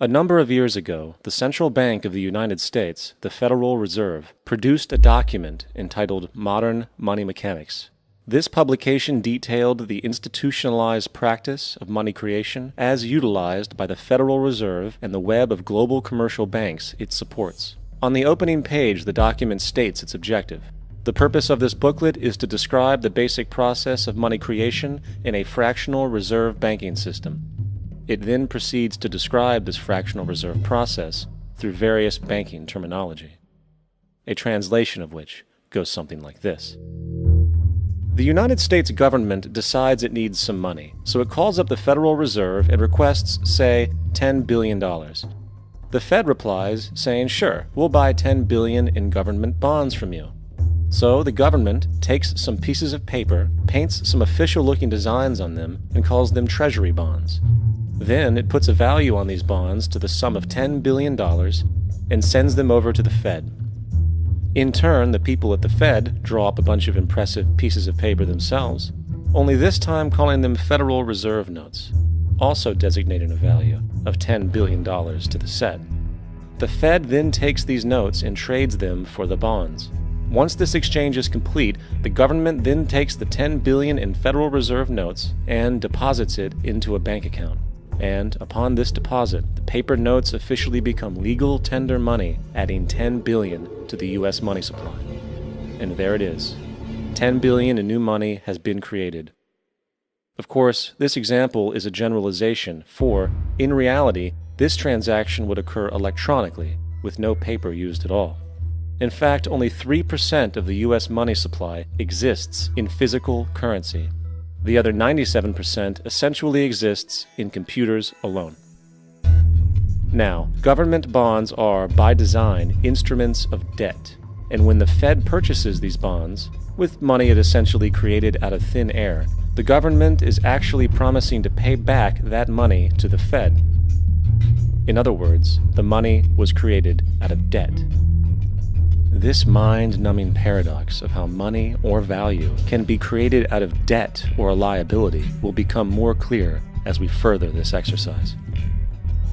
A number of years ago, the Central Bank of the United States, the Federal Reserve, produced a document entitled Modern Money Mechanics. This publication detailed the institutionalized practice of money creation as utilized by the Federal Reserve and the web of global commercial banks it supports. On the opening page, the document states its objective. The purpose of this booklet is to describe the basic process of money creation in a fractional reserve banking system. It then proceeds to describe this fractional reserve process through various banking terminology, a translation of which goes something like this. The United States government decides it needs some money, so it calls up the Federal Reserve and requests, say, $10 billion. The Fed replies saying, sure, we'll buy $10 billion in government bonds from you. So the government takes some pieces of paper, paints some official-looking designs on them, and calls them treasury bonds. Then it puts a value on these bonds to the sum of $10 billion and sends them over to the Fed. In turn, the people at the Fed draw up a bunch of impressive pieces of paper themselves, only this time calling them Federal Reserve notes, also designating a value of $10 billion to the set. The Fed then takes these notes and trades them for the bonds. Once this exchange is complete, the government then takes the $10 billion in Federal Reserve notes and deposits it into a bank account. And upon this deposit, the paper notes officially become legal tender money, adding $10 billion to the U.S. money supply. And there it is. $10 billion in new money has been created. Of course, this example is a generalization, for, in reality, this transaction would occur electronically, with no paper used at all. In fact, only 3% of the U.S. money supply exists in physical currency. The other 97% essentially exists in computers alone. Now, government bonds are, by design, instruments of debt, and when the Fed purchases these bonds, with money it essentially created out of thin air, the government is actually promising to pay back that money to the Fed. In other words, the money was created out of debt. This mind-numbing paradox of how money or value can be created out of debt or a liability will become more clear as we further this exercise.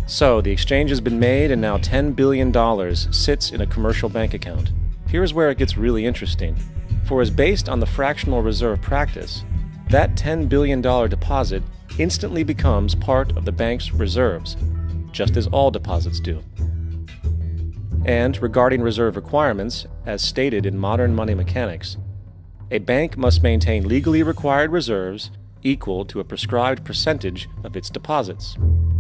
So, the exchange has been made and now $10 billion sits in a commercial bank account. Here's where it gets really interesting. For as based on the fractional reserve practice, that $10 billion deposit instantly becomes part of the bank's reserves, just as all deposits do. And regarding reserve requirements, as stated in Modern Money Mechanics, a bank must maintain legally required reserves equal to a prescribed percentage of its deposits.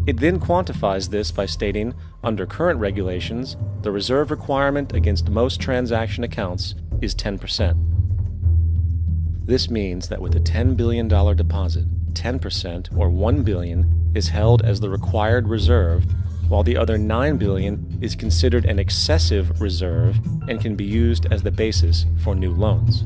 It then quantifies this by stating, under current regulations, the reserve requirement against most transaction accounts is 10%. This means that with a $10 billion deposit, 10% or $1 billion is held as the required reserve, while the other $9 billion is considered an excessive reserve and can be used as the basis for new loans.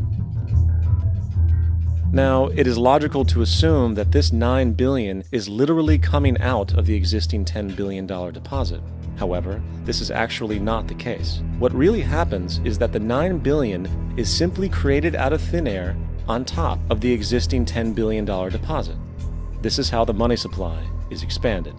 Now, it is logical to assume that this $9 billion is literally coming out of the existing $10 billion deposit. However, this is actually not the case. What really happens is that the $9 billion is simply created out of thin air on top of the existing $10 billion deposit. This is how the money supply is expanded.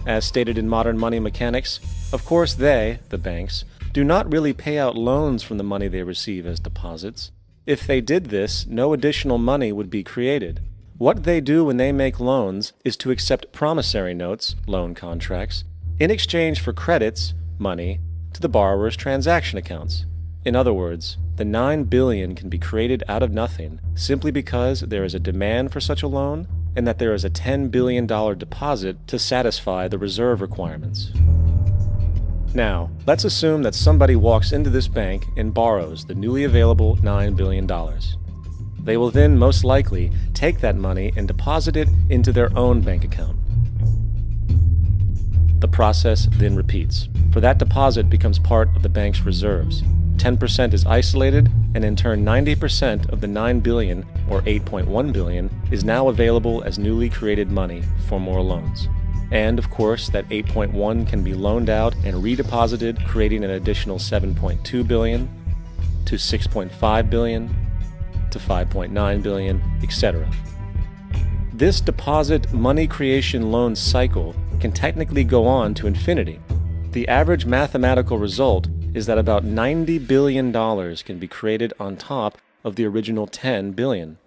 As stated in Modern Money Mechanics, of course they, the banks, do not really pay out loans from the money they receive as deposits. If they did this, no additional money would be created. What they do when they make loans is to accept promissory notes, loan contracts, in exchange for credits, money, to the borrower's transaction accounts. In other words, the $9 billion can be created out of nothing simply because there is a demand for such a loan and that there is a $10 billion deposit to satisfy the reserve requirements. Now, let's assume that somebody walks into this bank and borrows the newly available $9 billion. They will then most likely take that money and deposit it into their own bank account. The process then repeats, for that deposit becomes part of the bank's reserves. 10% is isolated, and in turn 90% of the $9 billion, or $8.1 billion, is now available as newly created money for more loans. And of course, that 8.1 can be loaned out and redeposited, creating an additional 7.2 billion to 6.5 billion to 5.9 billion, etc. This deposit money creation loan cycle can technically go on to infinity. The average mathematical result is that about $90 billion can be created on top of the original $10 billion.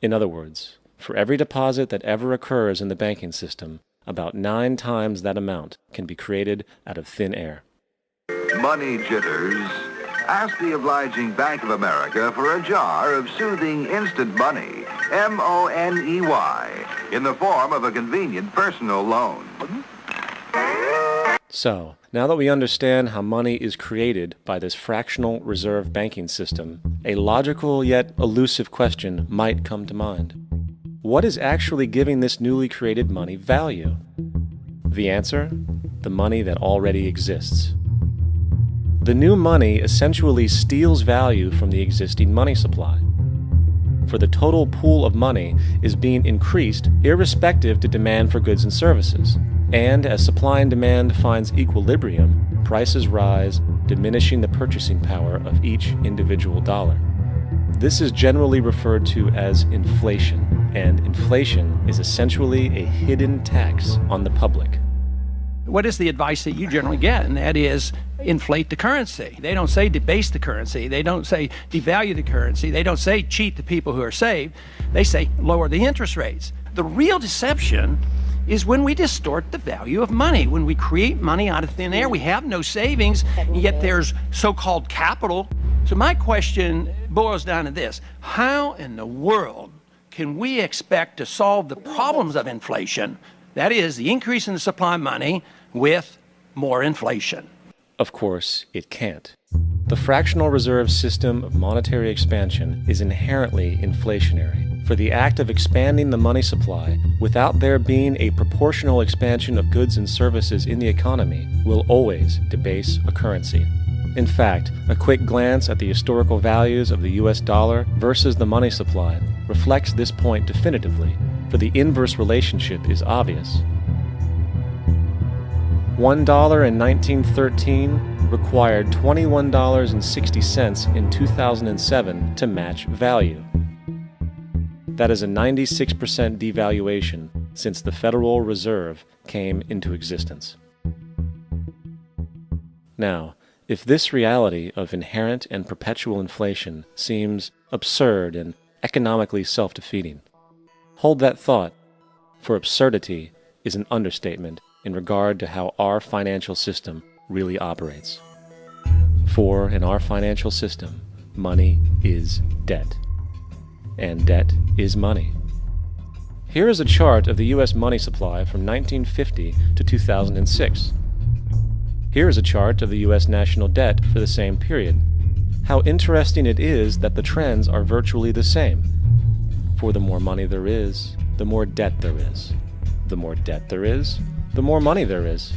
In other words, for every deposit that ever occurs in the banking system, about 9 times that amount can be created out of thin air. Money jitters? Ask the obliging Bank of America for a jar of soothing instant money, M-O-N-E-Y, in the form of a convenient personal loan. So, now that we understand how money is created by this fractional reserve banking system, a logical yet elusive question might come to mind. What is actually giving this newly created money value? The answer? The money that already exists. The new money essentially steals value from the existing money supply. For the total pool of money is being increased irrespective to demand for goods and services. And as supply and demand finds equilibrium, prices rise, diminishing the purchasing power of each individual dollar. This is generally referred to as inflation, and inflation is essentially a hidden tax on the public. What is the advice that you generally get? And that is inflate the currency. They don't say debase the currency. They don't say devalue the currency. They don't say cheat the people who are saved. They say lower the interest rates. The real deception is when we distort the value of money. When we create money out of thin air, we have no savings, and yet there's so-called capital. So my question boils down to this: how in the world can we expect to solve the problems of inflation, that is, the increase in the supply of money, with more inflation? Of course, it can't. The fractional reserve system of monetary expansion is inherently inflationary. For the act of expanding the money supply without there being a proportional expansion of goods and services in the economy will always debase a currency. In fact, a quick glance at the historical values of the US dollar versus the money supply reflects this point definitively, for the inverse relationship is obvious. $1 in 1913 required $21.60 in 2007 to match value. That is a 96% devaluation since the Federal Reserve came into existence. Now, if this reality of inherent and perpetual inflation seems absurd and economically self-defeating, hold that thought, for absurdity is an understatement in regard to how our financial system really operates. For in our financial system, money is debt. And debt is money. Here is a chart of the U.S. money supply from 1950 to 2006. Here is a chart of the U.S. national debt for the same period. How interesting it is that the trends are virtually the same. For the more money there is, the more debt there is. The more debt there is, the more money there is.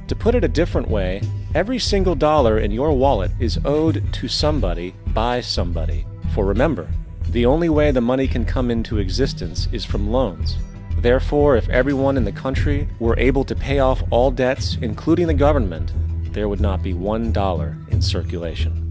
To put it a different way, every single dollar in your wallet is owed to somebody by somebody. For remember, the only way the money can come into existence is from loans. Therefore, if everyone in the country were able to pay off all debts, including the government, there would not be $1 in circulation.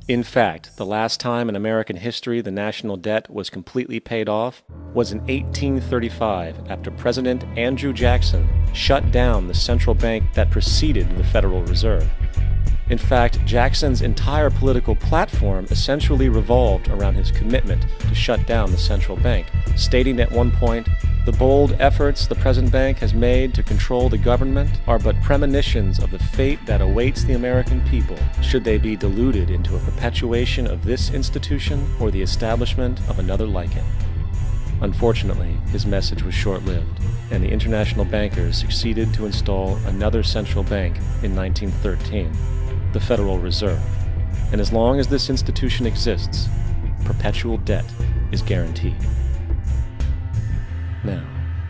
In fact, the last time in American history the national debt was completely paid off was in 1835 after President Andrew Jackson shut down the central bank that preceded the Federal Reserve. In fact, Jackson's entire political platform essentially revolved around his commitment to shut down the central bank, stating at one point, "The bold efforts the present bank has made to control the government are but premonitions of the fate that awaits the American people should they be deluded into a perpetuation of this institution or the establishment of another like it." Unfortunately, his message was short-lived, and the international bankers succeeded to install another central bank in 1913, the Federal Reserve. And as long as this institution exists, perpetual debt is guaranteed. Now,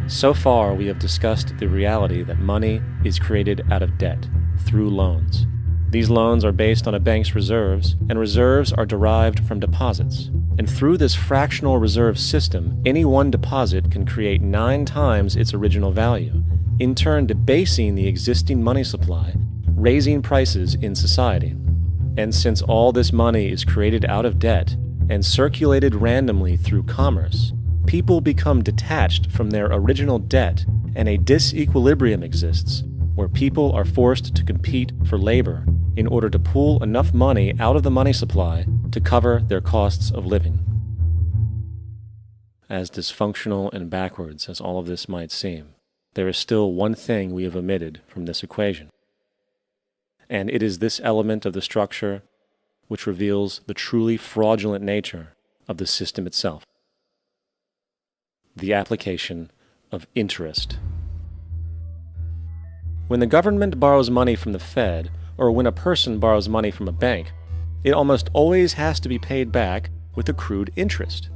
so far we have discussed the reality that money is created out of debt, through loans. These loans are based on a bank's reserves, and reserves are derived from deposits. And through this fractional reserve system, any one deposit can create 9 times its original value. in turn debasing the existing money supply, raising prices in society. And since all this money is created out of debt and circulated randomly through commerce, people become detached from their original debt, and a disequilibrium exists where people are forced to compete for labor in order to pull enough money out of the money supply to cover their costs of living. As dysfunctional and backwards as all of this might seem, there is still one thing we have omitted from this equation. And it is this element of the structure which reveals the truly fraudulent nature of the system itself: the application of interest. When the government borrows money from the Fed, or when a person borrows money from a bank, it almost always has to be paid back with accrued interest.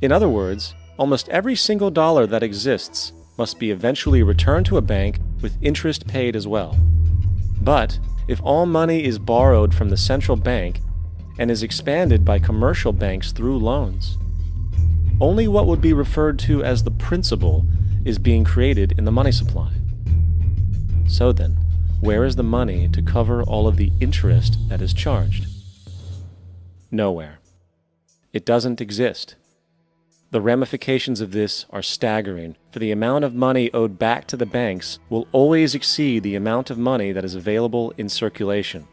In other words, almost every single dollar that exists must be eventually returned to a bank with interest paid as well. But if all money is borrowed from the central bank and is expanded by commercial banks through loans, only what would be referred to as the principal is being created in the money supply. So then, where is the money to cover all of the interest that is charged? Nowhere. It doesn't exist. The ramifications of this are staggering, for the amount of money owed back to the banks will always exceed the amount of money that is available in circulation.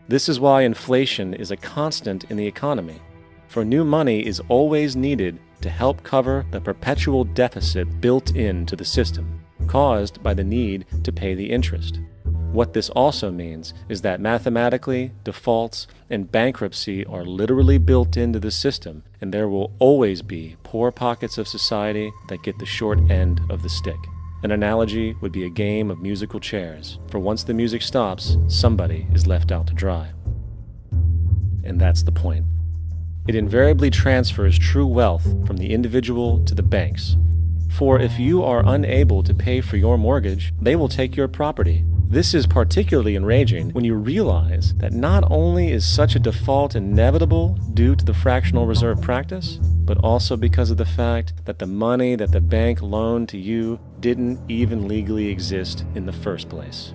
This is why inflation is a constant in the economy, for new money is always needed to help cover the perpetual deficit built into the system, caused by the need to pay the interest. What this also means is that mathematically, defaults and bankruptcy are literally built into the system, and there will always be poor pockets of society that get the short end of the stick. An analogy would be a game of musical chairs, for once the music stops, somebody is left out to dry. And that's the point. It invariably transfers true wealth from the individual to the banks. For if you are unable to pay for your mortgage, they will take your property. This is particularly enraging when you realize that not only is such a default inevitable due to the fractional reserve practice, but also because of the fact that the money that the bank loaned to you didn't even legally exist in the first place.